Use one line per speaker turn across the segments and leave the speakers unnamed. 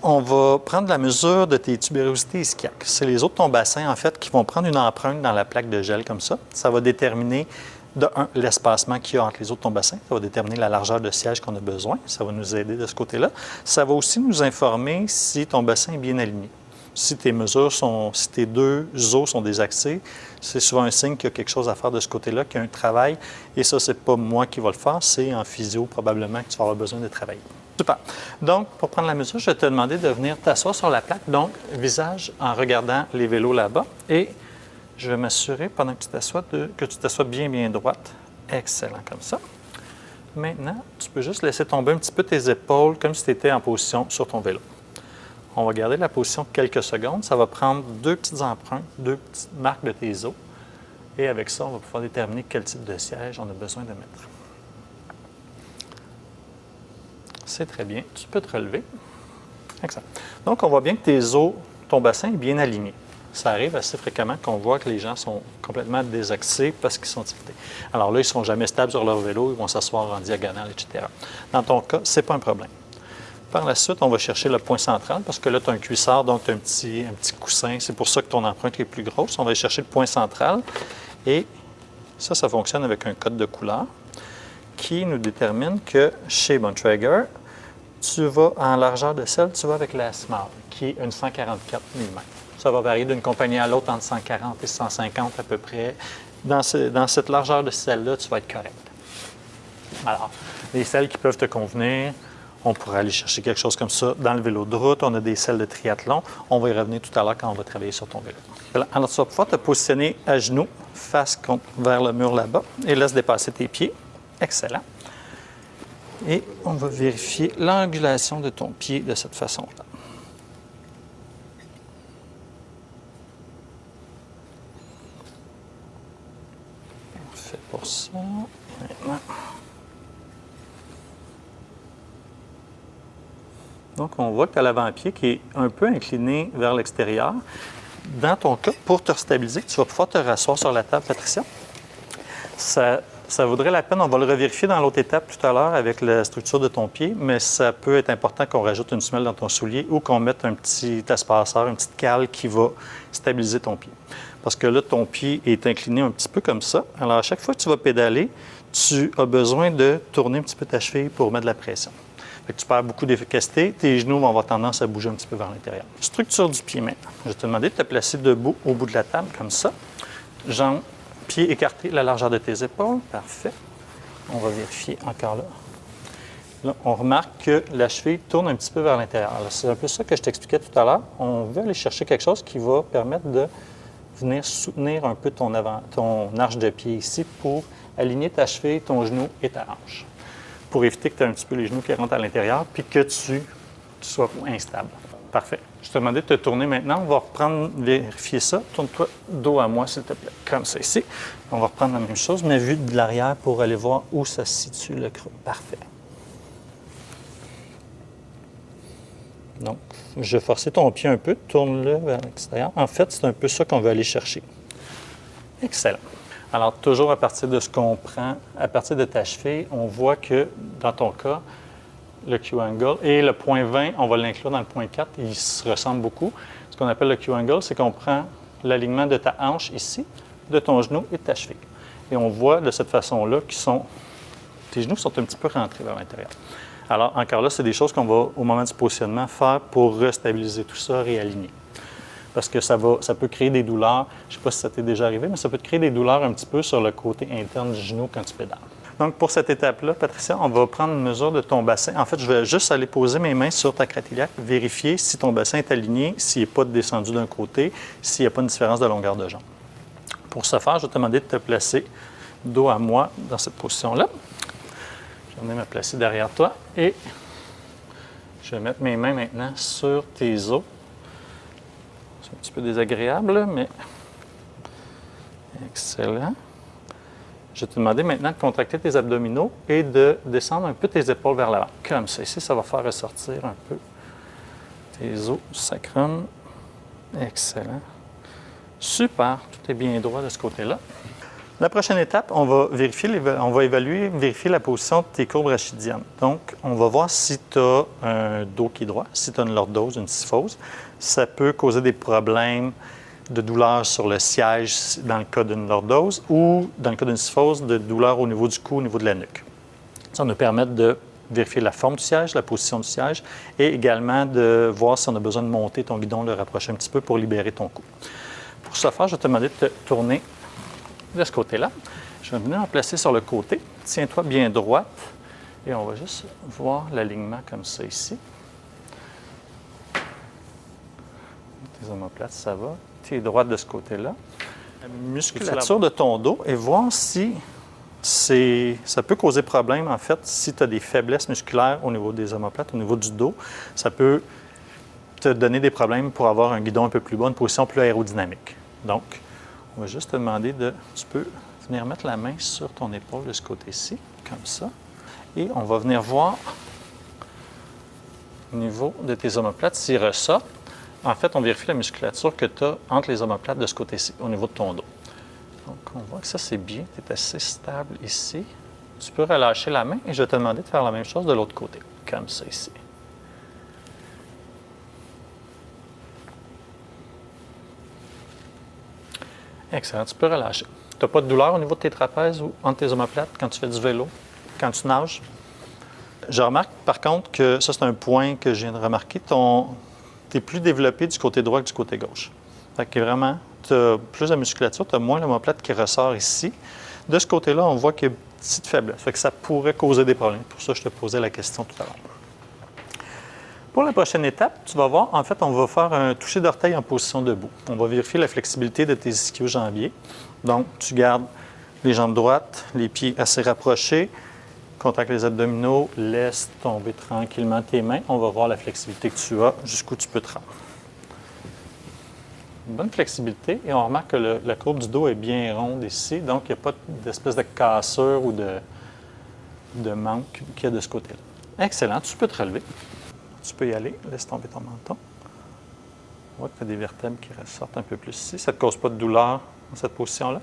on va prendre la mesure de tes tubérosités ischiaques. C'est les os de ton bassin, en fait, qui vont prendre une empreinte dans la plaque de gel comme ça. Ça va déterminer, de un, l'espacement qu'il y a entre les os de ton bassin. Ça va déterminer la largeur de siège qu'on a besoin. Ça va nous aider de ce côté-là. Ça va aussi nous informer si ton bassin est bien aligné. Si tes mesures sont, si tes deux os sont désaxés, c'est souvent un signe qu'il y a quelque chose à faire de ce côté-là, qu'il y a un travail. Et ça, c'est pas moi qui va le faire, c'est en physio probablement que tu vas avoir besoin de travailler. Super. Donc, pour prendre la mesure, je vais te demander de venir t'asseoir sur la plaque, donc visage en regardant les vélos là-bas. Et je vais m'assurer, pendant que tu t'assois, que tu t'assois bien droite. Excellent, comme ça. Maintenant, tu peux juste laisser tomber un petit peu tes épaules, comme si tu étais en position sur ton vélo. On va garder la position quelques secondes. Ça va prendre deux petites empreintes, deux petites marques de tes os. Et avec ça, on va pouvoir déterminer quel type de siège on a besoin de mettre. C'est très bien. Tu peux te relever. Excellent. Donc, on voit bien que tes os, ton bassin est bien aligné. Ça arrive assez fréquemment qu'on voit que les gens sont complètement désaxés parce qu'ils sont tiltés. Alors là, ils ne sont jamais stables sur leur vélo, ils vont s'asseoir en diagonale, etc. Dans ton cas, ce n'est pas un problème. Par la suite, on va chercher le point central parce que là, tu as un cuissard, donc tu as un petit coussin. C'est pour ça que ton empreinte est plus grosse. On va aller chercher le point central. Et ça fonctionne avec un code de couleur qui nous détermine que chez Bontrager, tu vas en largeur de selle, tu vas avec la Small, qui est une 144 mm. Ça va varier d'une compagnie à l'autre entre 140 et 150 à peu près. Dans cette largeur de selle-là, tu vas être correct. Alors, les selles qui peuvent te convenir, on pourrait aller chercher quelque chose comme ça dans le vélo de route. On a des selles de triathlon. On va y revenir tout à l'heure quand on va travailler sur ton vélo. Alors, tu vas pouvoir te positionner à genoux, face vers le mur là-bas et laisse dépasser tes pieds. Excellent. Et on va vérifier l'angulation de ton pied de cette façon-là. Parfait pour ça. Maintenant. Donc, on voit que tu as l'avant-pied qui est un peu incliné vers l'extérieur. Dans ton cas, pour te stabiliser, tu vas pouvoir te rasseoir sur la table, Patricia. Ça vaudrait la peine, on va le revérifier dans l'autre étape tout à l'heure avec la structure de ton pied, mais ça peut être important qu'on rajoute une semelle dans ton soulier ou qu'on mette un petit espaceur, une petite cale qui va stabiliser ton pied. Parce que là, ton pied est incliné un petit peu comme ça. Alors, à chaque fois que tu vas pédaler, tu as besoin de tourner un petit peu ta cheville pour mettre de la pression. Fait que tu perds beaucoup d'efficacité, tes genoux vont avoir tendance à bouger un petit peu vers l'intérieur. Structure du pied maintenant. Je vais te demander de te placer debout au bout de la table, comme ça. Jambes, pieds écartés, la largeur de tes épaules. Parfait. On va vérifier encore là. Là, on remarque que la cheville tourne un petit peu vers l'intérieur. C'est un peu ça que je t'expliquais tout à l'heure. On veut aller chercher quelque chose qui va permettre de venir soutenir un peu ton arche de pied ici pour aligner ta cheville, ton genou et ta hanche. Pour éviter que tu aies un petit peu les genoux qui rentrent à l'intérieur puis que tu sois instable. Parfait. Je te demandais de te tourner maintenant. On va vérifier ça. Tourne-toi dos à moi, s'il te plaît. Comme ça ici. On va reprendre la même chose, mais vue de l'arrière pour aller voir où ça se situe le creux. Parfait. Donc, je vais forcer ton pied un peu. Tourne-le vers l'extérieur. En fait, c'est un peu ça qu'on veut aller chercher. Excellent. Alors, toujours à partir de ce qu'on prend, à partir de ta cheville, on voit que, dans ton cas, le Q-angle et le point 20, on va l'inclure dans le point 4, ils se ressemblent beaucoup. Ce qu'on appelle le Q-angle, c'est qu'on prend l'alignement de ta hanche ici, de ton genou et de ta cheville. Et on voit de cette façon-là tes genoux sont un petit peu rentrés vers l'intérieur. Alors, encore là, c'est des choses qu'on va, au moment du positionnement, faire pour restabiliser tout ça, réaligner. Parce que ça peut créer des douleurs. Je ne sais pas si ça t'est déjà arrivé, mais ça peut te créer des douleurs un petit peu sur le côté interne du genou quand tu pédales. Donc, pour cette étape-là, Patricia, on va prendre une mesure de ton bassin. En fait, je vais juste aller poser mes mains sur ta crête iliaque, vérifier si ton bassin est aligné, s'il n'est pas descendu d'un côté, s'il n'y a pas une différence de longueur de jambe. Pour ce faire, je vais te demander de te placer dos à moi dans cette position-là. Je vais venir me placer derrière toi et je vais mettre mes mains maintenant sur tes os. C'est un petit peu désagréable, mais excellent. Je vais te demander maintenant de contracter tes abdominaux et de descendre un peu tes épaules vers l'avant. Comme ça. Ici, ça va faire ressortir un peu tes os du sacrum. Excellent. Super. Tout est bien droit de ce côté-là. La prochaine étape, on va vérifier la position de tes courbes rachidiennes. Donc, on va voir si tu as un dos qui est droit, si tu as une lordose, une kyphose. Ça peut causer des problèmes de douleur sur le siège dans le cas d'une lordose ou, dans le cas d'une kyphose, de douleur au niveau du cou, au niveau de la nuque. Ça va nous permettre de vérifier la forme du siège, la position du siège et également de voir si on a besoin de monter ton guidon, le rapprocher un petit peu pour libérer ton cou. Pour ce faire, je vais te demander de te tourner de ce côté-là. Je vais venir en placer sur le côté. Tiens-toi bien droite et on va juste voir l'alignement comme ça ici. Tes omoplates, ça va. Tu es droite de ce côté-là. La musculature de ton dos et voir si ça peut causer problème, en fait, si tu as des faiblesses musculaires au niveau des omoplates, au niveau du dos. Ça peut te donner des problèmes pour avoir un guidon un peu plus bas, une position plus aérodynamique. Donc, on va juste te demander tu peux venir mettre la main sur ton épaule de ce côté-ci, comme ça. Et on va venir voir au niveau de tes omoplates s'ils ressortent. En fait, on vérifie la musculature que tu as entre les omoplates de ce côté-ci, au niveau de ton dos. Donc, on voit que ça, c'est bien. Tu es assez stable ici. Tu peux relâcher la main et je vais te demander de faire la même chose de l'autre côté, comme ça ici. Excellent, tu peux relâcher. Tu n'as pas de douleur au niveau de tes trapèzes ou entre tes omoplates quand tu fais du vélo, quand tu nages? Je remarque par contre que ça, c'est un point que je viens de remarquer. Tu es plus développé du côté droit que du côté gauche. Fait que vraiment, tu as plus de musculature, tu as moins l'omoplate qui ressort ici. De ce côté-là, on voit qu'il y a une petite faiblesse. Fait que ça pourrait causer des problèmes. Pour ça, je te posais la question tout à l'heure. Pour la prochaine étape, tu vas voir, en fait, on va faire un toucher d'orteil en position debout. On va vérifier la flexibilité de tes ischio-jambiers. Donc, tu gardes les jambes droites, les pieds assez rapprochés, contacte les abdominaux, laisse tomber tranquillement tes mains. On va voir la flexibilité que tu as, jusqu'où tu peux te rendre. Une bonne flexibilité et on remarque que la courbe du dos est bien ronde ici, donc il n'y a pas d'espèce de cassure ou de manque qu'il y a de ce côté-là. Excellent, tu peux te relever. Tu peux y aller, laisse tomber ton menton. On voit que tu as des vertèbres qui ressortent un peu plus ici. Ça ne te cause pas de douleur dans cette position-là.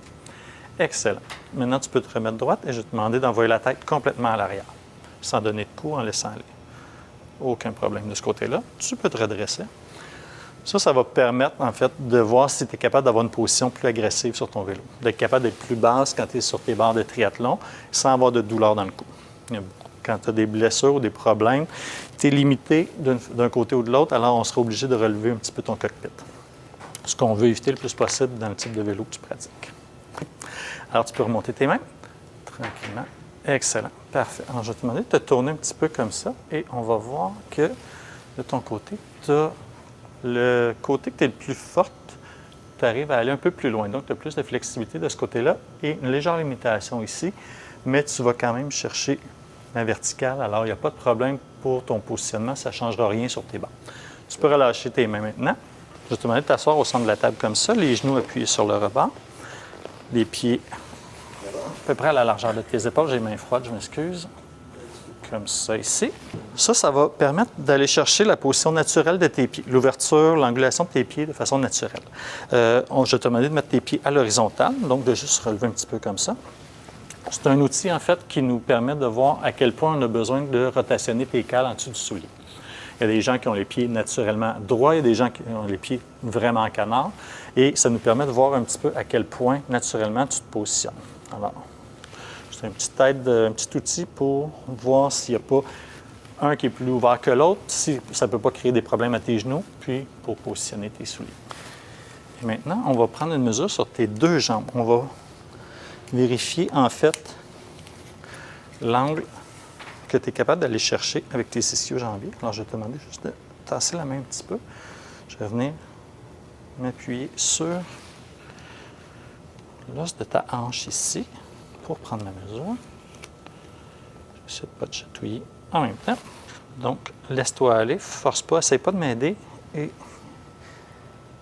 Excellent. Maintenant, tu peux te remettre droite et je vais te demander d'envoyer la tête complètement à l'arrière, sans donner de coup, en laissant aller. Aucun problème de ce côté-là. Tu peux te redresser. Ça va permettre, en fait, de voir si tu es capable d'avoir une position plus agressive sur ton vélo, d'être capable d'être plus basse quand tu es sur tes barres de triathlon, sans avoir de douleur dans le cou. Quand tu as des blessures ou des problèmes, tu es limité d'un côté ou de l'autre, alors on sera obligé de relever un petit peu ton cockpit. Ce qu'on veut éviter le plus possible dans le type de vélo que tu pratiques. Alors, tu peux remonter tes mains tranquillement. Excellent. Parfait. Alors, je vais te demander de te tourner un petit peu comme ça et on va voir que de ton côté, tu as le côté que tu es le plus forte, tu arrives à aller un peu plus loin. Donc, tu as plus de flexibilité de ce côté-là et une légère limitation ici, mais tu vas quand même chercher la verticale. Alors, il n'y a pas de problème pour ton positionnement, ça ne changera rien sur tes bancs. Tu peux relâcher tes mains maintenant. Je vais te demander de t'asseoir au centre de la table comme ça, les genoux appuyés sur le rebord, les pieds à peu près à la largeur de tes épaules. J'ai les mains froides, je m'excuse. Comme ça ici. Ça va permettre d'aller chercher la position naturelle de tes pieds, l'ouverture, l'angulation de tes pieds de façon naturelle. Je vais te demander de mettre tes pieds à l'horizontale, donc de juste relever un petit peu comme ça. C'est un outil, en fait, qui nous permet de voir à quel point on a besoin de rotationner tes cales en dessous du soulier. Il y a des gens qui ont les pieds naturellement droits, il y a des gens qui ont les pieds vraiment en canard, et ça nous permet de voir un petit peu à quel point, naturellement, tu te positionnes. Alors, c'est une petite aide, un petit outil pour voir s'il n'y a pas un qui est plus ouvert que l'autre, si ça ne peut pas créer des problèmes à tes genoux, puis pour positionner tes souliers. Et maintenant, on va prendre une mesure sur tes deux jambes. On va vérifier, en fait, l'angle que tu es capable d'aller chercher avec tes ischio-jambiers. Alors, je vais te demander juste de tasser la main un petit peu. Je vais venir m'appuyer sur l'os de ta hanche ici pour prendre la mesure. J'essaie de ne pas te chatouiller en même temps. Donc, laisse-toi aller, force pas, essaye pas de m'aider et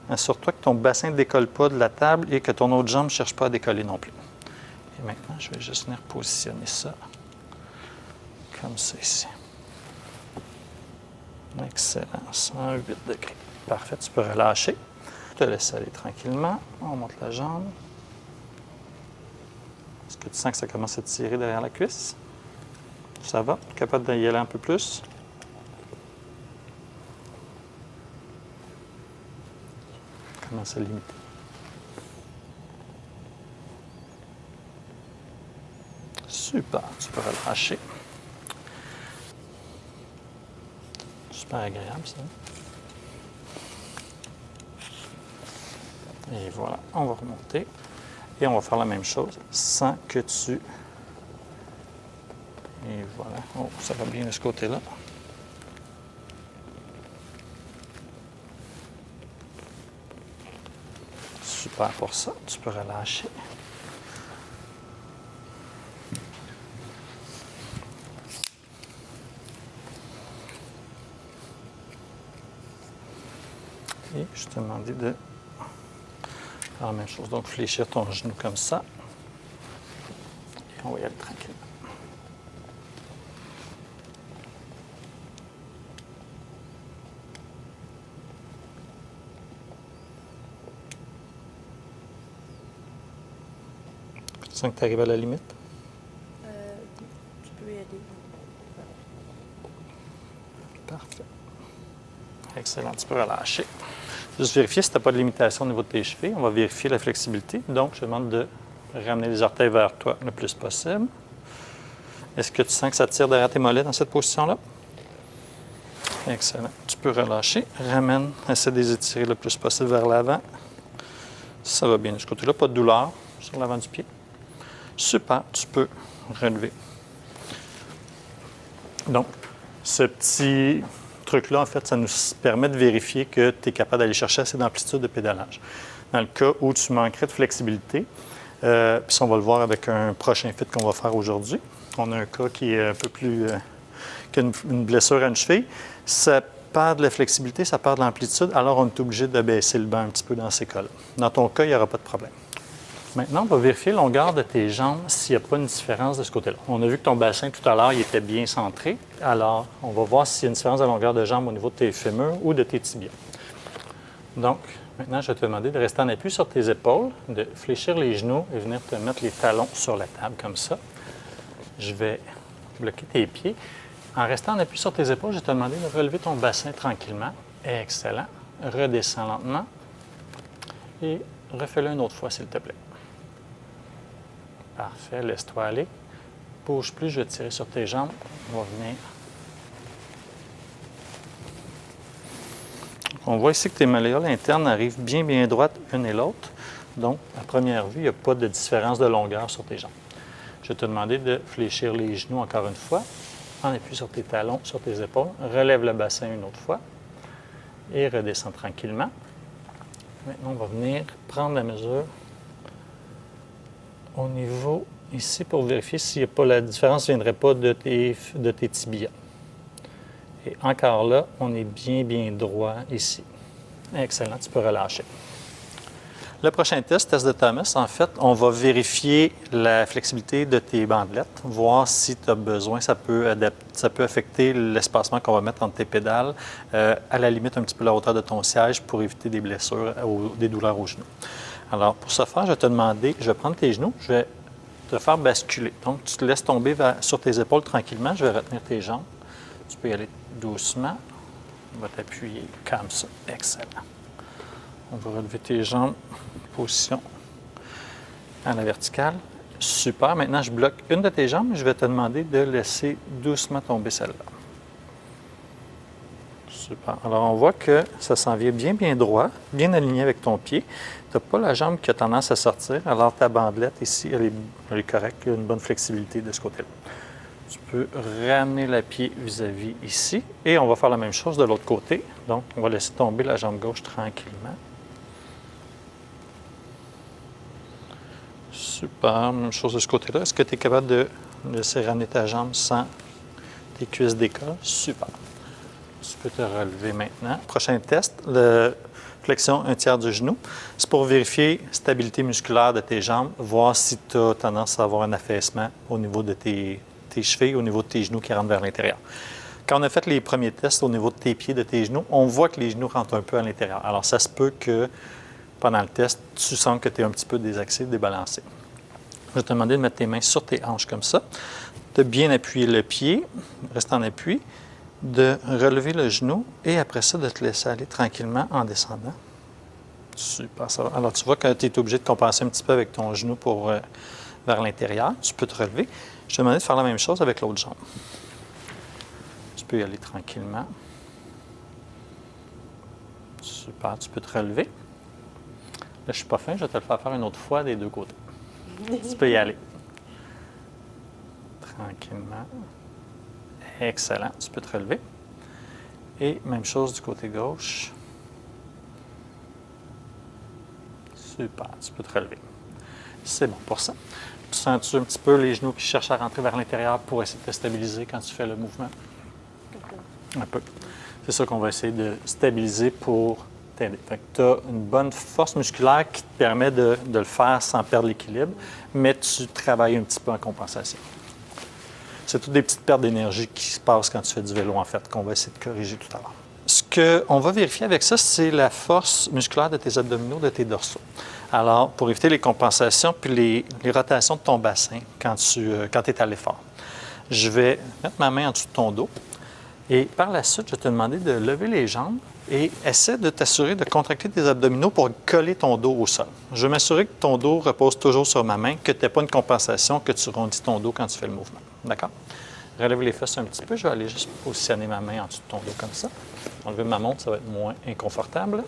assure-toi que ton bassin ne décolle pas de la table et que ton autre jambe ne cherche pas à décoller non plus. Et maintenant, je vais juste venir positionner ça comme ça ici. Excellent, 108 degrés. Parfait, tu peux relâcher. Je te laisse aller tranquillement. On monte la jambe. Est-ce que tu sens que ça commence à tirer derrière la cuisse? Ça va? Capable d'y aller un peu plus? Commence à limiter. Super, tu peux relâcher. Super agréable, ça. Et voilà, on va remonter. Et on va faire la même chose sans que tu... Et voilà. Oh, ça va bien de ce côté-là. Super pour ça. Tu peux relâcher. Et je te demandais de faire la même chose. Donc, fléchir ton genou comme ça. Et on va y aller tranquillement. Tu sens que tu arrives à la limite?
Tu peux y aller.
Parfait. Excellent. Tu peux relâcher. Juste vérifier si tu n'as pas de limitation au niveau de tes chevilles. On va vérifier la flexibilité. Donc, je te demande de ramener les orteils vers toi le plus possible. Est-ce que tu sens que ça tire derrière tes mollets dans cette position-là? Excellent. Tu peux relâcher. Ramène. Essaie de les étirer le plus possible vers l'avant. Ça va bien de ce côté-là. Pas de douleur sur l'avant du pied. Super. Tu peux relever. Donc, ce petit truc-là, en fait, ça nous permet de vérifier que tu es capable d'aller chercher assez d'amplitude de pédalage. Dans le cas où tu manquerais de flexibilité, puis on va le voir avec un prochain fit qu'on va faire aujourd'hui. On a un cas qui est un peu plus... qu'une blessure à une cheville. Ça perd de la flexibilité, ça perd de l'amplitude, alors on est obligé de baisser le banc un petit peu dans ces cas-là. Dans ton cas, il n'y aura pas de problème. Maintenant, on va vérifier la longueur de tes jambes s'il n'y a pas une différence de ce côté-là. On a vu que ton bassin, tout à l'heure, il était bien centré. Alors, on va voir s'il y a une différence de longueur de jambes au niveau de tes fémurs ou de tes tibias. Donc, maintenant, je vais te demander de rester en appui sur tes épaules, de fléchir les genoux et venir te mettre les talons sur la table comme ça. Je vais bloquer tes pieds. En restant en appui sur tes épaules, je vais te demander de relever ton bassin tranquillement. Excellent. Redescends lentement. Et refais-le une autre fois, s'il te plaît. Parfait. Laisse-toi aller. Bouge plus, je vais tirer sur tes jambes. On va venir. On voit ici que tes malléoles internes arrivent bien droites l'une et l'autre. Donc, à première vue, il n'y a pas de différence de longueur sur tes jambes. Je vais te demander de fléchir les genoux encore une fois. En appui sur tes talons, sur tes épaules. Relève le bassin une autre fois. Et redescends tranquillement. Maintenant, on va venir prendre la mesure au niveau ici pour vérifier si la différence ne viendrait pas de tes tibias. Et encore là, on est bien droit ici. Excellent, tu peux relâcher. Le prochain test de Thomas, en fait, on va vérifier la flexibilité de tes bandelettes, voir si tu as besoin, ça peut affecter l'espacement qu'on va mettre entre tes pédales, à la limite un petit peu la hauteur de ton siège pour éviter des blessures ou des douleurs aux genoux. Alors, pour ce faire, je vais te demander, je vais prendre tes genoux, je vais te faire basculer. Donc, tu te laisses tomber sur tes épaules tranquillement, je vais retenir tes jambes. Tu peux y aller doucement. On va t'appuyer comme ça. Excellent. On va relever tes jambes, position à la verticale. Super. Maintenant, je bloque une de tes jambes et je vais te demander de laisser doucement tomber celle-là. Super. Alors, on voit que ça s'en vient bien droit, bien aligné avec ton pied. Tu n'as pas la jambe qui a tendance à sortir. Alors, ta bandelette ici, elle est correcte. Il y a une bonne flexibilité de ce côté-là. Tu peux ramener le pied vis-à-vis ici. Et on va faire la même chose de l'autre côté. Donc, on va laisser tomber la jambe gauche tranquillement. Super. Même chose de ce côté-là. Est-ce que tu es capable de laisser ramener ta jambe sans tes cuisses décollent? Super. Tu peux te relever maintenant. Prochain test, flexion 1/3 du genou. C'est pour vérifier la stabilité musculaire de tes jambes, voir si tu as tendance à avoir un affaissement au niveau de tes chevilles, au niveau de tes genoux qui rentrent vers l'intérieur. Quand on a fait les premiers tests au niveau de tes pieds, de tes genoux, on voit que les genoux rentrent un peu à l'intérieur. Alors, ça se peut que pendant le test, tu sens que tu es un petit peu désaxé, débalancé. Je vais te demander de mettre tes mains sur tes hanches comme ça, de bien appuyer le pied, reste en appui, de relever le genou et après ça, de te laisser aller tranquillement en descendant. Super, ça va. Alors, tu vois que tu es obligé de compenser un petit peu avec ton genou pour vers l'intérieur. Tu peux te relever. Je te demandais de faire la même chose avec l'autre jambe. Tu peux y aller tranquillement. Super, tu peux te relever. Là, je ne suis pas fin, je vais te le faire une autre fois des deux côtés. Tu peux y aller. Tranquillement. Excellent. Tu peux te relever. Et même chose du côté gauche. Super. Tu peux te relever. C'est bon pour ça. Tu sens-tu un petit peu les genoux qui cherchent à rentrer vers l'intérieur pour essayer de te stabiliser quand tu fais le mouvement? Un peu. C'est ça qu'on va essayer de stabiliser pour t'aider. Tu as une bonne force musculaire qui te permet de le faire sans perdre l'équilibre, mais tu travailles un petit peu en compensation. C'est toutes des petites pertes d'énergie qui se passent quand tu fais du vélo, en fait, qu'on va essayer de corriger tout à l'heure. Ce qu'on va vérifier avec ça, c'est la force musculaire de tes abdominaux, de tes dorsaux. Alors, pour éviter les compensations puis les rotations de ton bassin quand tu es à l'effort, je vais mettre ma main en dessous de ton dos et par la suite, je vais te demander de lever les jambes et essaie de t'assurer de contracter tes abdominaux pour coller ton dos au sol. Je vais m'assurer que ton dos repose toujours sur ma main, que tu n'aies pas une compensation, que tu rondis ton dos quand tu fais le mouvement. D'accord? Relève les fesses un petit peu. Je vais aller juste positionner ma main en dessous de ton dos comme ça. Enlever ma montre, ça va être moins inconfortable.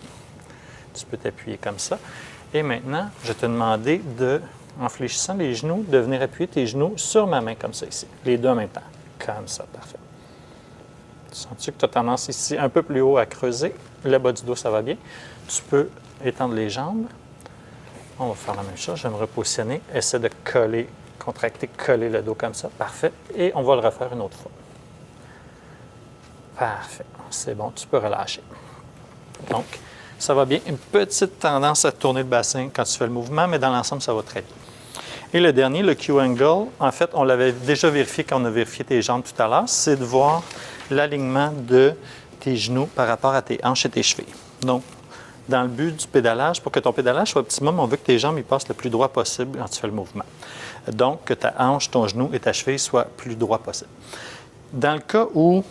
Tu peux t'appuyer comme ça. Et maintenant, je vais te demander de, en fléchissant les genoux, de venir appuyer tes genoux sur ma main comme ça ici. Les deux en même temps. Comme ça, parfait. Sens-tu que tu as tendance ici un peu plus haut à creuser? Le bas du dos, ça va bien. Tu peux étendre les jambes. On va faire la même chose. Je vais me repositionner. Essaie de coller, contracter, coller le dos comme ça. Parfait. Et on va le refaire une autre fois. Parfait. C'est bon. Tu peux relâcher. Donc, ça va bien. Une petite tendance à tourner le bassin quand tu fais le mouvement, mais dans l'ensemble, ça va très bien. Et le dernier, le Q-angle, en fait, on l'avait déjà vérifié quand on a vérifié tes jambes tout à l'heure, c'est de voir l'alignement de tes genoux par rapport à tes hanches et tes chevilles. Donc, dans le but du pédalage, pour que ton pédalage soit optimum, on veut que tes jambes ils passent le plus droit possible quand tu fais le mouvement. Donc, que ta hanche, ton genou et ta cheville soient plus droits possible. Dans le cas où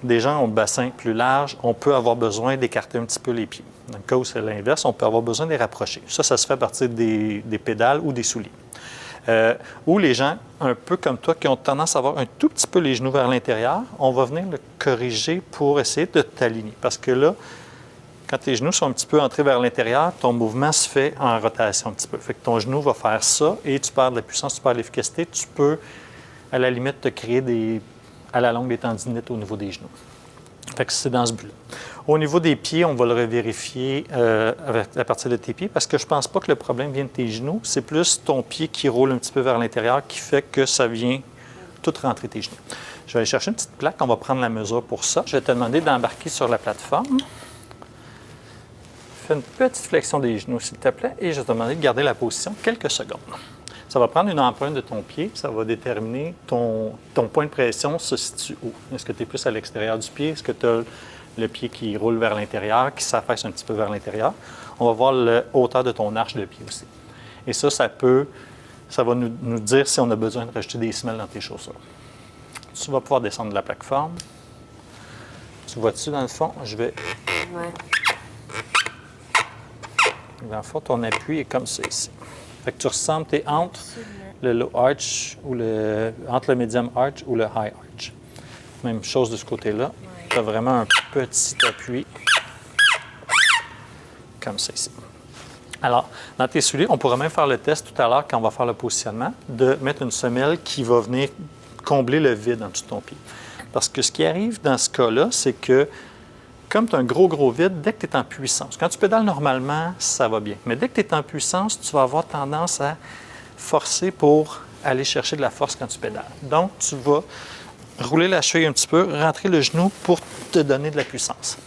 des gens ont le bassin plus large, on peut avoir besoin d'écarter un petit peu les pieds. Dans le cas où c'est l'inverse, on peut avoir besoin de les rapprocher. Ça se fait à partir des pédales ou des souliers. Ou les gens, un peu comme toi, qui ont tendance à avoir un tout petit peu les genoux vers l'intérieur, on va venir le corriger pour essayer de t'aligner. Parce que là, quand tes genoux sont un petit peu entrés vers l'intérieur, ton mouvement se fait en rotation un petit peu. Fait que ton genou va faire ça et tu perds de la puissance, tu perds de l'efficacité. Tu peux, à la limite, te créer à la longue des tendinites au niveau des genoux. Fait que c'est dans ce but-là. Au niveau des pieds, on va le revérifier à partir de tes pieds parce que je ne pense pas que le problème vient de tes genoux. C'est plus ton pied qui roule un petit peu vers l'intérieur qui fait que ça vient tout rentrer tes genoux. Je vais aller chercher une petite plaque. On va prendre la mesure pour ça. Je vais te demander d'embarquer sur la plateforme. Fais une petite flexion des genoux, s'il te plaît, et je vais te demander de garder la position quelques secondes. Ça va prendre une empreinte de ton pied, ça va déterminer ton point de pression se situe où. Est-ce que tu es plus à l'extérieur du pied? Est-ce que tu as le pied qui roule vers l'intérieur, qui s'affaisse un petit peu vers l'intérieur? On va voir la hauteur de ton arche de pied aussi. Et ça va nous dire si on a besoin de rajouter des semelles dans tes chaussures. Tu vas pouvoir descendre de la plateforme. Tu vois-tu dans le fond? Je vais...
Ouais.
Dans le fond, ton appui est comme ça ici. Fait que tu ressembles, tu es entre le low arch ou entre le medium arch ou le high arch. Même chose de ce côté-là. Ouais. Tu as vraiment un petit appui comme ça ici. Alors, dans tes souliers, on pourra même faire le test tout à l'heure quand on va faire le positionnement, de mettre une semelle qui va venir combler le vide en dessous de ton pied. Parce que ce qui arrive dans ce cas-là, c'est que comme tu as un gros vide, dès que tu es en puissance, quand tu pédales normalement, ça va bien. Mais dès que tu es en puissance, tu vas avoir tendance à forcer pour aller chercher de la force quand tu pédales. Donc, tu vas rouler la cheville un petit peu, rentrer le genou pour te donner de la puissance.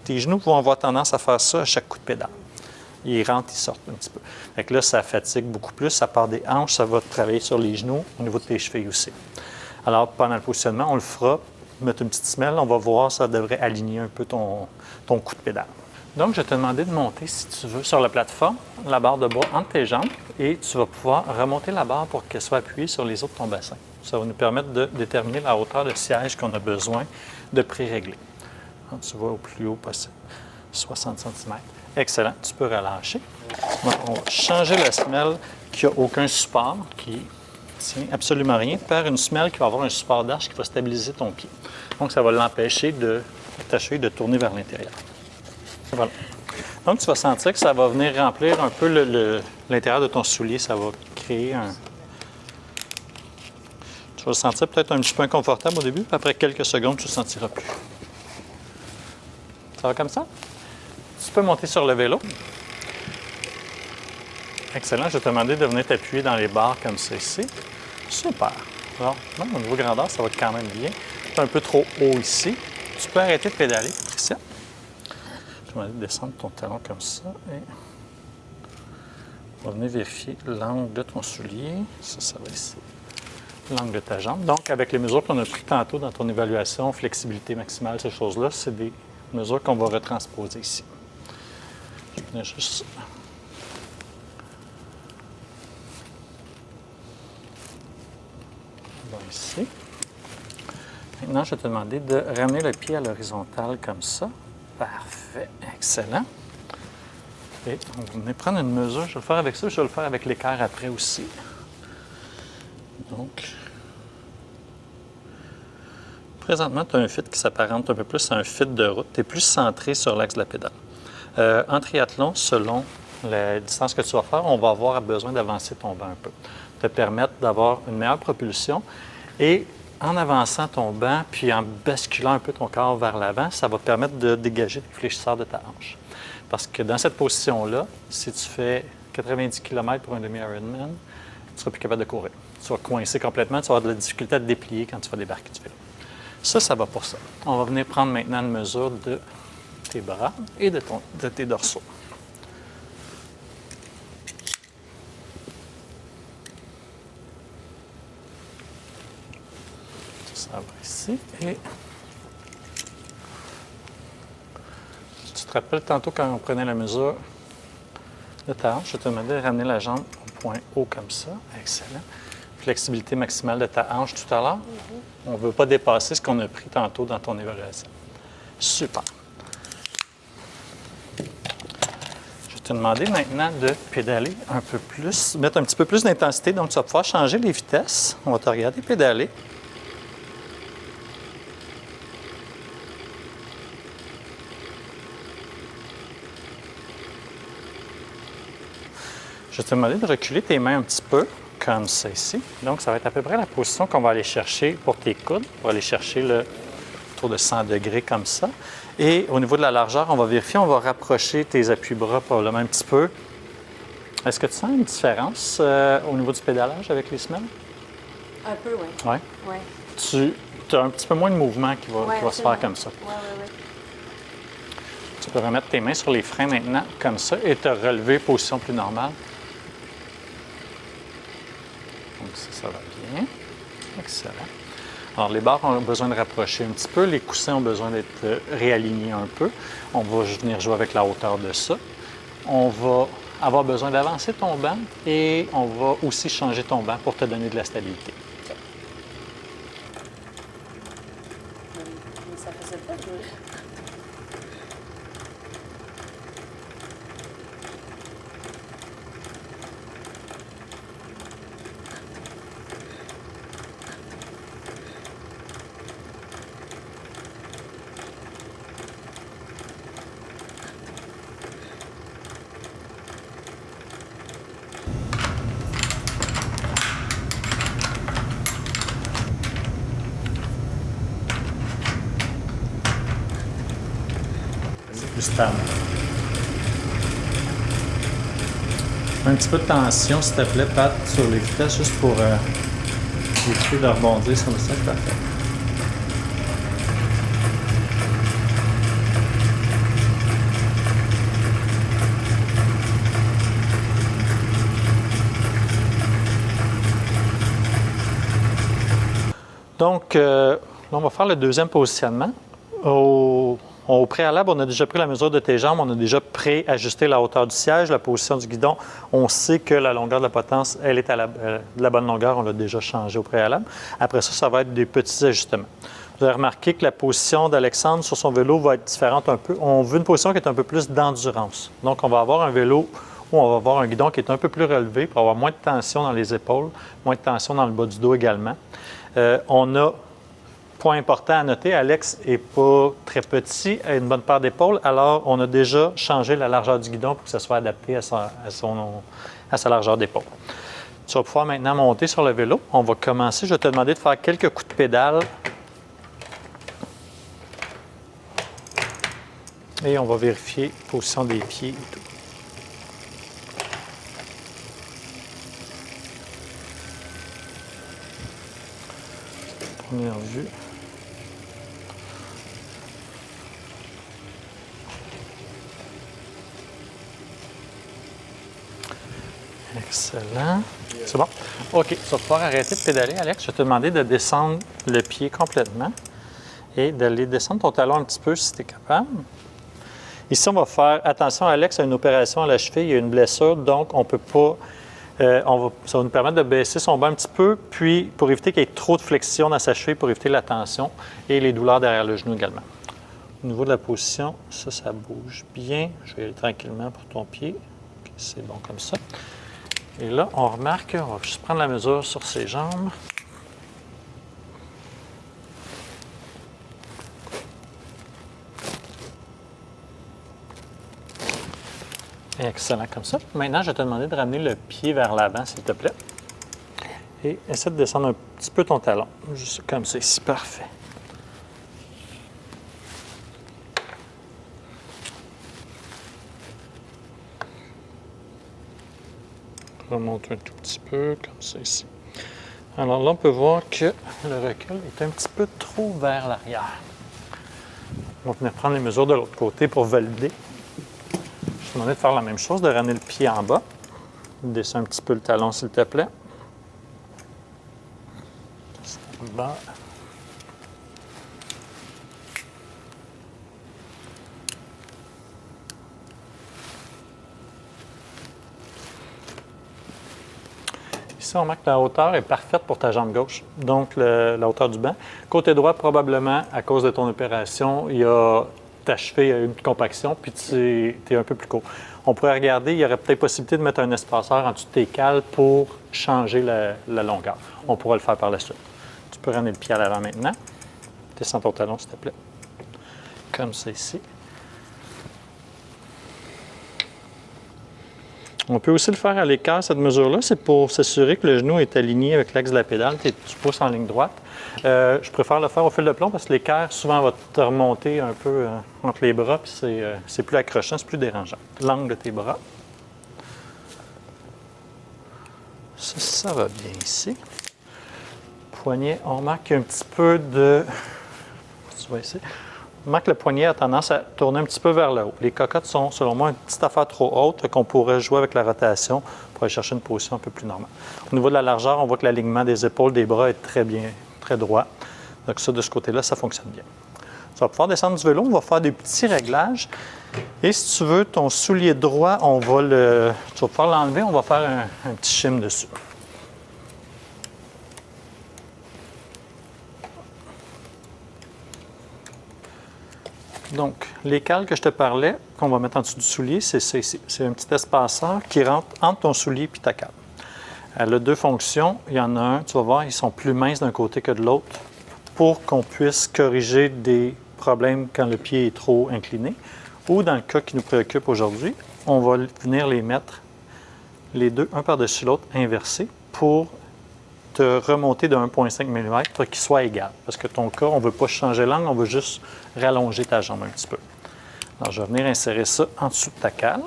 Tes genoux vont avoir tendance à faire ça à chaque coup de pédale. Ils rentrent, ils sortent un petit peu. Fait que là, ça fatigue beaucoup plus, ça part des hanches, ça va travailler sur les genoux, au niveau de tes chevilles aussi. Alors, pendant le positionnement, on le fera. Mettre une petite semelle, on va voir, ça devrait aligner un peu ton coup de pédale. Donc, je vais te demander de monter, si tu veux, sur la plateforme, la barre de bois entre tes jambes et tu vas pouvoir remonter la barre pour qu'elle soit appuyée sur les os de ton bassin. Ça va nous permettre de déterminer la hauteur de siège qu'on a besoin de pré-régler. Donc, tu vas au plus haut possible, 60 cm. Excellent, tu peux relâcher. Donc, on va changer la semelle qui n'a aucun support, qui tient absolument rien, par une semelle qui va avoir un support d'arche qui va stabiliser ton pied. Donc, ça va l'empêcher de t'achever de tourner vers l'intérieur. Voilà. Donc, tu vas sentir que ça va venir remplir un peu l'intérieur de ton soulier. Ça va créer un... Tu vas le sentir peut-être un petit peu inconfortable au début, puis après quelques secondes, tu ne le sentiras plus. Ça va comme ça? Tu peux monter sur le vélo. Excellent. Je vais te demander de venir t'appuyer dans les barres comme ça ici. Super. Alors, au niveau grandeur, ça va être quand même bien. C'est un peu trop haut ici. Tu peux arrêter de pédaler, Patricia. Je vais descendre ton talon comme ça et on va venir vérifier l'angle de ton soulier. Ça va ici. L'angle de ta jambe. Donc, avec les mesures qu'on a prises tantôt dans ton évaluation, flexibilité maximale, ces choses-là, c'est des mesures qu'on va retransposer ici. Je vais venir juste... Bon, ici. Maintenant, je vais te demander de ramener le pied à l'horizontale comme ça. Parfait. Excellent. Et on va venir prendre une mesure. Je vais le faire avec ça, je vais le faire avec l'équerre après aussi. Donc, présentement, tu as un fit qui s'apparente un peu plus à un fit de route. Tu es plus centré sur l'axe de la pédale. En triathlon, selon la distance que tu vas faire, on va avoir besoin d'avancer ton banc un peu. Te permettre d'avoir une meilleure propulsion et en avançant ton banc, puis en basculant un peu ton corps vers l'avant, ça va te permettre de dégager le fléchisseur de ta hanche. Parce que dans cette position-là, si tu fais 90 km pour un demi-Ironman, tu ne seras plus capable de courir. Tu vas coincer complètement, tu vas avoir de la difficulté à te déplier quand tu vas débarquer du vélo. Ça va pour ça. On va venir prendre maintenant une mesure de tes bras et de tes dorsaux. Ça va ici et tu te rappelles tantôt quand on prenait la mesure de ta hanche, je te demandais de ramener la jambe au point haut comme ça. Excellent. Flexibilité maximale de ta hanche tout à l'heure. On ne veut pas dépasser ce qu'on a pris tantôt dans ton évaluation. Super. Je vais te demander maintenant de pédaler un peu plus, mettre un petit peu plus d'intensité. Donc, tu vas pouvoir changer les vitesses. On va te regarder pédaler. Je vais te demander de reculer tes mains un petit peu, comme ça ici. Donc, ça va être à peu près la position qu'on va aller chercher pour tes coudes. On va aller chercher le tour de 100 degrés comme ça. Et au niveau de la largeur, on va vérifier, on va rapprocher tes appuis-bras probablement un petit peu. Est-ce que tu sens une différence au niveau du pédalage avec les semelles?
Un peu, oui.
Oui?
Oui.
Tu as un petit peu moins de mouvement qui va se faire comme ça.
Oui, oui, oui.
Tu peux remettre tes mains sur les freins maintenant, comme ça, et te relever position plus normale. Donc ça va bien. Excellent. Alors, les barres ont besoin de rapprocher un petit peu. Les coussins ont besoin d'être réalignés un peu. On va venir jouer avec la hauteur de ça. On va avoir besoin d'avancer ton banc et on va aussi changer ton banc pour te donner de la stabilité.
Mais ça faisait pas dur.
Plus stable. Un petit peu de tension, s'il te plaît, Pat, sur les vitesses, juste pour éviter de rebondir sur le sol. Parfait. Donc, là, on va faire le deuxième positionnement. Au préalable, on a déjà pris la mesure de tes jambes, on a déjà préajusté la hauteur du siège, la position du guidon. On sait que la longueur de la potence, elle est de la bonne longueur, on l'a déjà changé au préalable. Après ça, ça va être des petits ajustements. Vous avez remarqué que la position d'Alexandre sur son vélo va être différente un peu. On veut une position qui est un peu plus d'endurance. Donc, on va avoir un vélo où on va avoir un guidon qui est un peu plus relevé pour avoir moins de tension dans les épaules, moins de tension dans le bas du dos également. On a, point important à noter, Alex n'est pas très petit, a une bonne paire d'épaules, alors on a déjà changé la largeur du guidon pour que ça soit adapté à sa largeur d'épaule. Tu vas pouvoir maintenant monter sur le vélo. On va commencer. Je vais te demander de faire quelques coups de pédale. Et on va vérifier la position des pieds et tout. Première vue. Excellent. C'est bon? OK. Tu vas pouvoir arrêter de pédaler, Alex. Je vais te demander de descendre le pied complètement et d'aller descendre ton talon un petit peu si tu es capable. Ici, on va faire attention, Alex a une opération à la cheville, il y a une blessure, donc on ne peut pas. Ça va nous permettre de baisser son bas un petit peu, puis pour éviter qu'il y ait trop de flexion dans sa cheville, pour éviter la tension et les douleurs derrière le genou également. Au niveau de la position, ça bouge bien. Je vais aller tranquillement pour ton pied. Okay, c'est bon comme ça. Et là, on remarque, on va juste prendre la mesure sur ses jambes. Excellent comme ça. Maintenant, je vais te demander de ramener le pied vers l'avant, s'il te plaît. Et essaie de descendre un petit peu ton talon. Juste comme ça, ici. Parfait. Remonte un tout petit peu, comme ça ici. Alors là, on peut voir que le recul est un petit peu trop vers l'arrière. On va venir prendre les mesures de l'autre côté pour valider. Je vais te demander de faire la même chose, de ramener le pied en bas. Descends un petit peu le talon, s'il te plaît. Bas. Ici, on remarque que la hauteur est parfaite pour ta jambe gauche, donc la hauteur du banc. Côté droit, probablement, à cause de ton opération, ta cheville a eu une compaction, puis tu es un peu plus court. On pourrait regarder, il y aurait peut-être possibilité de mettre un espaceur en dessous de tes cales pour changer la longueur. On pourra le faire par la suite. Tu peux ramener le pied à l'avant maintenant. Descends ton talon, s'il te plaît. Comme ça ici. On peut aussi le faire à l'écart, cette mesure-là. C'est pour s'assurer que le genou est aligné avec l'axe de la pédale. Tu pousses en ligne droite. Je préfère le faire au fil de plomb parce que l'équerre, souvent, va te remonter un peu entre les bras. Puis c'est plus accrochant, c'est plus dérangeant. L'angle de tes bras. Ça va bien ici. Poignet, on remarque qu'il y a un petit peu de... Tu vois ici. On remarque que le poignet a tendance à tourner un petit peu vers le haut. Les cocottes sont, selon moi, une petite affaire trop haute qu'on pourrait jouer avec la rotation pour aller chercher une position un peu plus normale. Au niveau de la largeur, on voit que l'alignement des épaules, des bras est très bien, très droit. Donc ça, de ce côté-là, ça fonctionne bien. Tu vas pouvoir descendre du vélo, on va faire des petits réglages. Et si tu veux, ton soulier droit, tu vas pouvoir l'enlever, on va faire un petit shim dessus. Donc, les cales que je te parlais, qu'on va mettre en dessous du soulier, c'est ça ici. C'est un petit espaceur qui rentre entre ton soulier et ta cale. Elle a deux fonctions. Il y en a un, tu vas voir, ils sont plus minces d'un côté que de l'autre pour qu'on puisse corriger des problèmes quand le pied est trop incliné. Ou dans le cas qui nous préoccupe aujourd'hui, on va venir les mettre les deux, un par-dessus l'autre, inversés, pour te remonter de 1,5 mm pour qu'ils soient égaux. Parce que ton cas, on ne veut pas changer l'angle, on veut juste rallonger ta jambe un petit peu. Alors, je vais venir insérer ça en dessous de ta cale.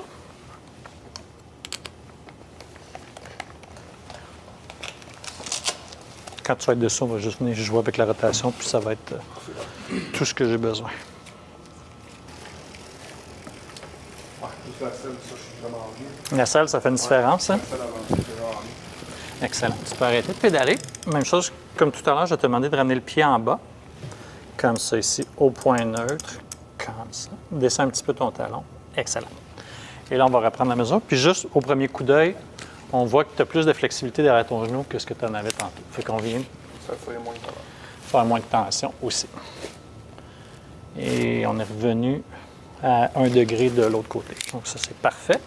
Quand tu vas être dessus, on va juste venir jouer avec la rotation, puis ça va être tout ce que j'ai besoin. La selle, ça fait une différence, hein? Excellent. Tu peux arrêter de pédaler. Même chose, comme tout à l'heure, je vais te demander de ramener le pied en bas, comme ça ici, au point neutre, Comme ça. Descends un petit peu ton talon. Excellent. Et là, on va reprendre la mesure. Puis juste au premier coup d'œil, on voit que tu as plus de flexibilité derrière ton genou que ce que tu en avais tantôt. Fait qu'on vient
Ça fait moins de temps.
faire moins de tension aussi. Et on est revenu à 1 degré de l'autre côté. Donc ça, c'est parfait.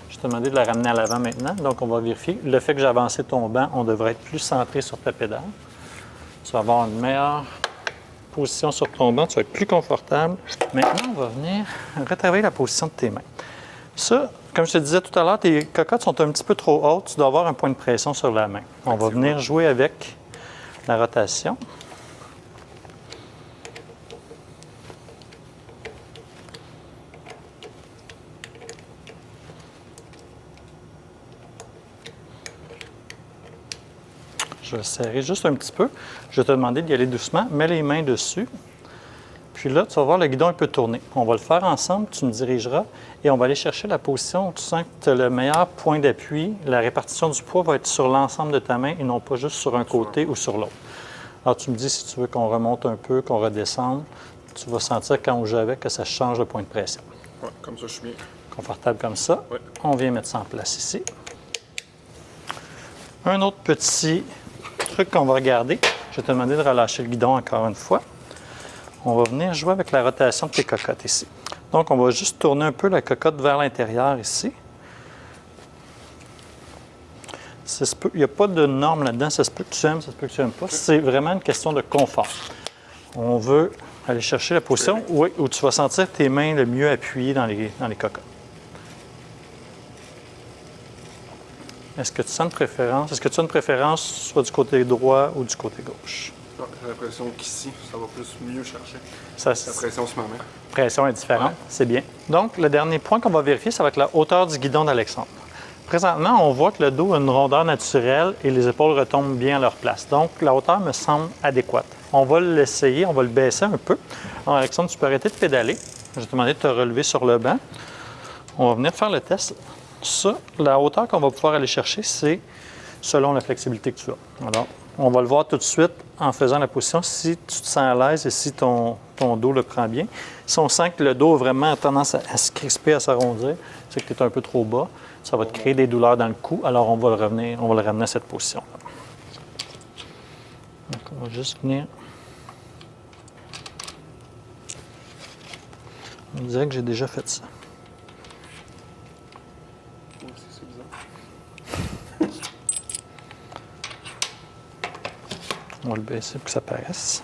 Je te demandais de la ramener à l'avant maintenant. Donc on va vérifier. Le fait que j'ai avancé ton banc, on devrait être plus centré sur ta pédale. Tu vas avoir une meilleure position sur ton banc. Tu vas être plus confortable. Maintenant, on va venir retravailler la position de tes mains. Ça, comme je te disais tout à l'heure, tes cocottes sont un petit peu trop hautes. Tu dois avoir un point de pression sur la main. On va venir jouer avec la rotation. Je vais serrer juste un petit peu. Je vais te demander d'y aller doucement. Mets les mains dessus. Puis là, tu vas voir le guidon un peu tourner. On va le faire ensemble, tu me dirigeras et on va aller chercher la position où tu sens que tu as le meilleur point d'appui. La répartition du poids va être sur l'ensemble de ta main et non pas juste sur un côté ou sur l'autre. Alors, tu me dis si tu veux qu'on remonte un peu, qu'on redescende. Tu vas sentir quand on joue avec que ça change le point de pression.
Ouais, comme ça, je suis bien.
Confortable comme ça.
Ouais.
On vient mettre ça en place ici. Un autre petit truc qu'on va regarder. Je vais te demander de relâcher le guidon encore une fois. On va venir jouer avec la rotation de tes cocottes ici. Donc, on va juste tourner un peu la cocotte vers l'intérieur ici. Il n'y a pas de norme là-dedans. Ça se peut que tu aimes, ça se peut que tu n'aimes pas. C'est vraiment une question de confort. On veut aller chercher la position où tu vas sentir tes mains le mieux appuyées dans les cocottes. Est-ce que tu sens une préférence? Est-ce que tu as une préférence soit du côté droit ou du côté gauche?
Ouais, j'ai l'impression qu'ici, ça va plus mieux chercher.
Ça,
La pression sur ma main.
pression est différente,
Ouais.
c'est bien. Donc, le dernier point qu'on va vérifier, ça va être la hauteur du guidon d'Alexandre. Présentement, on voit que le dos a une rondeur naturelle et les épaules retombent bien à leur place. Donc, la hauteur me semble adéquate. On va l'essayer, on va le baisser un peu. Alors, Alexandre, tu peux arrêter de pédaler. Je vais te demander de te relever sur le banc. On va venir faire le test. Ça, la hauteur qu'on va pouvoir aller chercher, c'est selon la flexibilité que tu as. Alors, on va le voir tout de suite en faisant la position, si tu te sens à l'aise et si ton dos le prend bien. Si on sent que le dos a vraiment tendance à se crisper, à s'arrondir, c'est que tu es un peu trop bas, ça va te créer des douleurs dans le cou, alors on va le ramener à cette position. Donc, on va juste venir... On dirait que j'ai déjà fait ça.
Ouais, c'est bizarre.
On va le baisser pour que ça paraisse.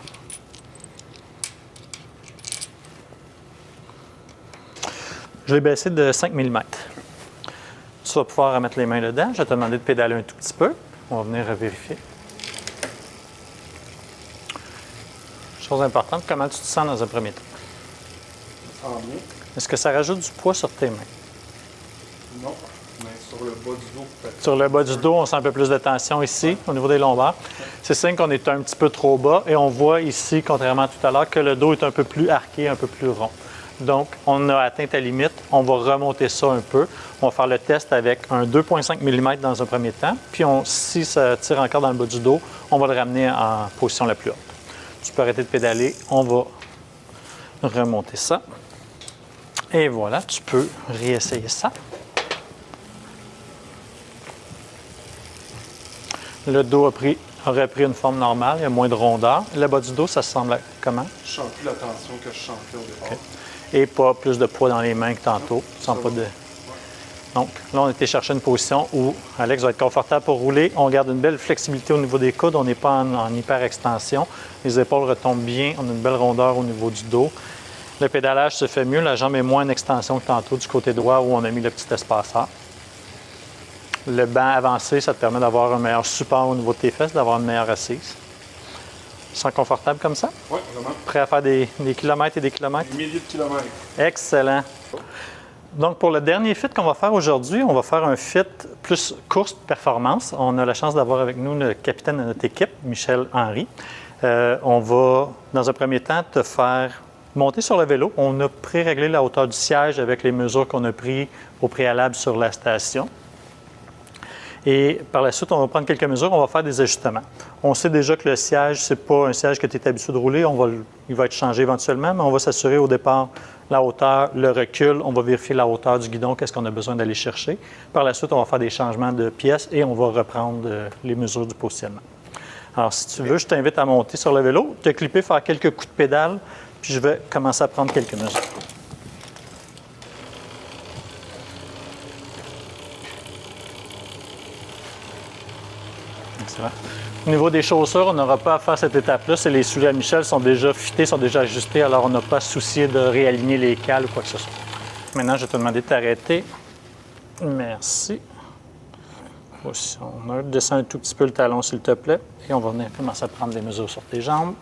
Je l'ai baissé de 5 mm. Tu vas pouvoir remettre les mains dedans. Je vais te demander de pédaler un tout petit peu. On va venir vérifier. Chose importante, comment tu te sens dans un premier temps?
Ça sent bien.
Est-ce que ça rajoute du poids sur tes mains?
Non, mais sur le bas du dos, peut-être.
Sur le bas du dos, on sent un peu plus de tension ici, au niveau des lombaires. C'est signe qu'on est un petit peu trop bas et on voit ici, contrairement à tout à l'heure, que le dos est un peu plus arqué, un peu plus rond. Donc, on a atteint ta limite. On va remonter ça un peu. On va faire le test avec un 2,5 mm dans un premier temps. Puis, si ça tire encore dans le bas du dos, on va le ramener en position la plus haute. Tu peux arrêter de pédaler. On va remonter ça. Et voilà, tu peux réessayer ça. Le dos aurait pris une forme normale, il y a moins de rondeur. Le bas du dos, ça se semble à comment?
Je sens plus la tension que je sentais au départ.
Okay. Et pas plus de poids dans les mains que tantôt. Tu sens pas de... Donc, là, on a été chercher une position où Alex va être confortable pour rouler. On garde une belle flexibilité au niveau des coudes. On n'est pas en hyper-extension. Les épaules retombent bien. On a une belle rondeur au niveau du dos. Le pédalage se fait mieux. La jambe est moins en extension que tantôt du côté droit où on a mis le petit espaceur. Le banc avancé, ça te permet d'avoir un meilleur support au niveau de tes fesses, d'avoir une meilleure assise. Tu te sens confortable comme ça?
Oui, vraiment.
Prêt à faire des kilomètres et des kilomètres?
Des milliers de kilomètres.
Excellent. Donc, pour le dernier fit qu'on va faire aujourd'hui, on va faire un fit plus course-performance. On a la chance d'avoir avec nous le capitaine de notre équipe, Michel Henry. On va, dans un premier temps, te faire monter sur le vélo. On a pré-réglé la hauteur du siège avec les mesures qu'on a prises au préalable sur la station. Et par la suite, on va prendre quelques mesures, on va faire des ajustements. On sait déjà que le siège, ce n'est pas un siège que tu es habitué de rouler. Il va être changé éventuellement, mais on va s'assurer au départ la hauteur, le recul. On va vérifier la hauteur du guidon, qu'est-ce qu'on a besoin d'aller chercher. Par la suite, on va faire des changements de pièces et on va reprendre les mesures du positionnement. Alors, si tu veux, je t'invite à monter sur le vélo, te clipper, faire quelques coups de pédale, puis je vais commencer à prendre quelques mesures. Excellent. Au niveau des chaussures, on n'aura pas à faire cette étape-là. Les souliers à Michel sont déjà fités, sont déjà ajustés, alors on n'a pas à se soucier de réaligner les cales ou quoi que ce soit. Maintenant, je vais te demander de t'arrêter. Merci. Position neutre. Descends un tout petit peu le talon, s'il te plaît. Et on va venir commencer à prendre des mesures sur tes jambes.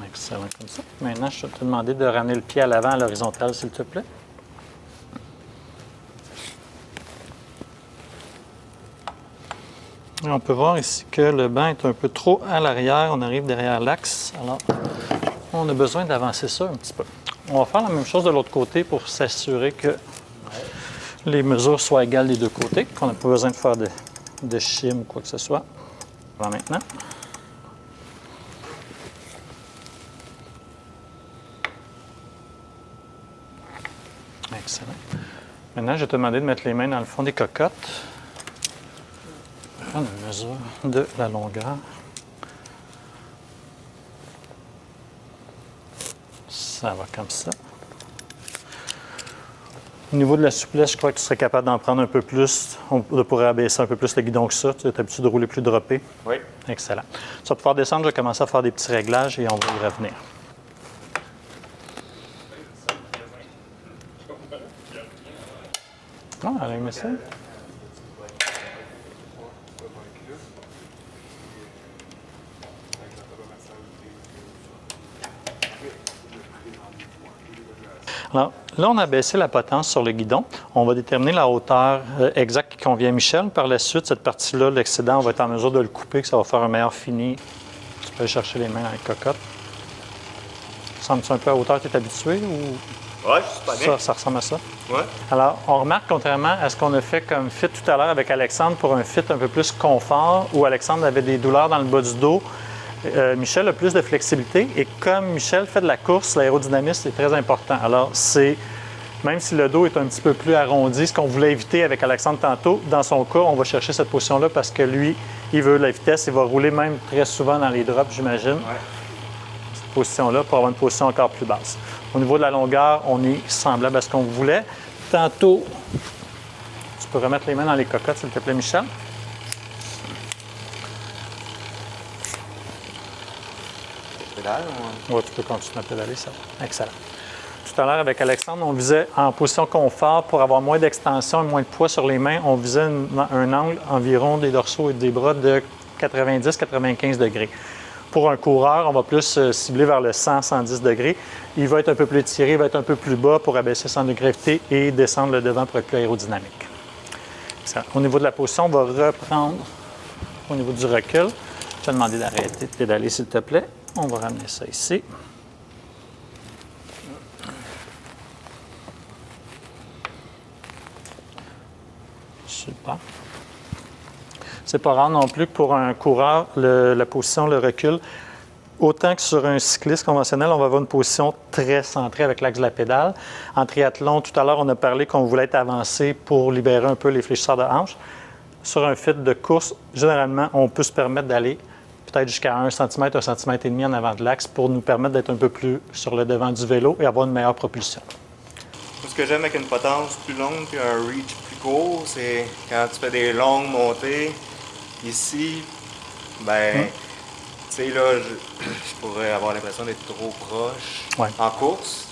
Excellent, comme ça. Maintenant, je vais te demander de ramener le pied à l'avant à l'horizontale, s'il te plaît. Et on peut voir ici que le banc est un peu trop à l'arrière. On arrive derrière l'axe. Alors, on a besoin d'avancer ça un petit peu. On va faire la même chose de l'autre côté pour s'assurer que les mesures soient égales des deux côtés, qu'on n'a pas besoin de faire de chim ou quoi que ce soit. Voilà maintenant. Excellent. Maintenant, je vais te demander de mettre les mains dans le fond des cocottes. On va prendre une mesure de la longueur. Ça va comme ça. Au niveau de la souplesse, je crois que tu serais capable d'en prendre un peu plus. On pourrait abaisser un peu plus le guidon que ça. Tu es habitué de rouler plus droppé.
Oui.
Excellent. Tu vas pouvoir descendre. Je vais commencer à faire des petits réglages et on va y revenir. Ah, elle a aimé ça. Alors, là, on a baissé la potence sur le guidon. On va déterminer la hauteur exacte qui convient à Michel. Par la suite, cette partie-là, l'excédent, on va être en mesure de le couper, que ça va faire un meilleur fini. Tu peux aller chercher les mains dans les cocottes. Semble-tu un peu à hauteur, tu es habitué ou
Ouais, je suis pas bien.
ça ressemble à ça?
Ouais.
Alors, on remarque, contrairement à ce qu'on a fait comme fit tout à l'heure avec Alexandre pour un fit un peu plus confort, où Alexandre avait des douleurs dans le bas du dos, Michel a plus de flexibilité. Et comme Michel fait de la course, l'aérodynamisme est très important. Alors, même si le dos est un petit peu plus arrondi, ce qu'on voulait éviter avec Alexandre tantôt, dans son cas, on va chercher cette position-là parce que lui, il veut la vitesse. Il va rouler même très souvent dans les drops, j'imagine.
Ouais.
Cette position-là pour avoir une position encore plus basse. Au niveau de la longueur, on est semblable à ce qu'on voulait. Tantôt, tu peux remettre les mains dans les cocottes, s'il te plaît, Michel.
Pédale,
Oui, tu peux continuer à pédaler, ça va. Excellent. Tout à l'heure, avec Alexandre, on visait en position confort pour avoir moins d'extension et moins de poids sur les mains. On visait un angle environ des dorsaux et des bras de 90-95 degrés. Pour un coureur, on va plus cibler vers le 100-110 degrés. Il va être un peu plus étiré, il va être un peu plus bas pour abaisser son degré de gravité et descendre le devant pour être plus aérodynamique. Excellent. Au niveau de la position, on va reprendre au niveau du recul. Je vais te demander d'arrêter de pédaler, s'il te plaît. On va ramener ça ici. Super. C'est pas rare non plus que pour un coureur, la position, le recul, autant que sur un cycliste conventionnel, on va avoir une position très centrée avec l'axe de la pédale. En triathlon, tout à l'heure, on a parlé qu'on voulait être avancé pour libérer un peu les fléchisseurs de hanche. Sur un fit de course, généralement, on peut se permettre d'aller peut-être jusqu'à 1 cm, 1,5 cm en avant de l'axe pour nous permettre d'être un peu plus sur le devant du vélo et avoir une meilleure propulsion.
Ce que j'aime avec une potence plus longue et un reach plus court, c'est quand tu fais des longues montées. Ici, ben, tu sais, là, je pourrais avoir l'impression d'être trop proche
Ouais.
en course.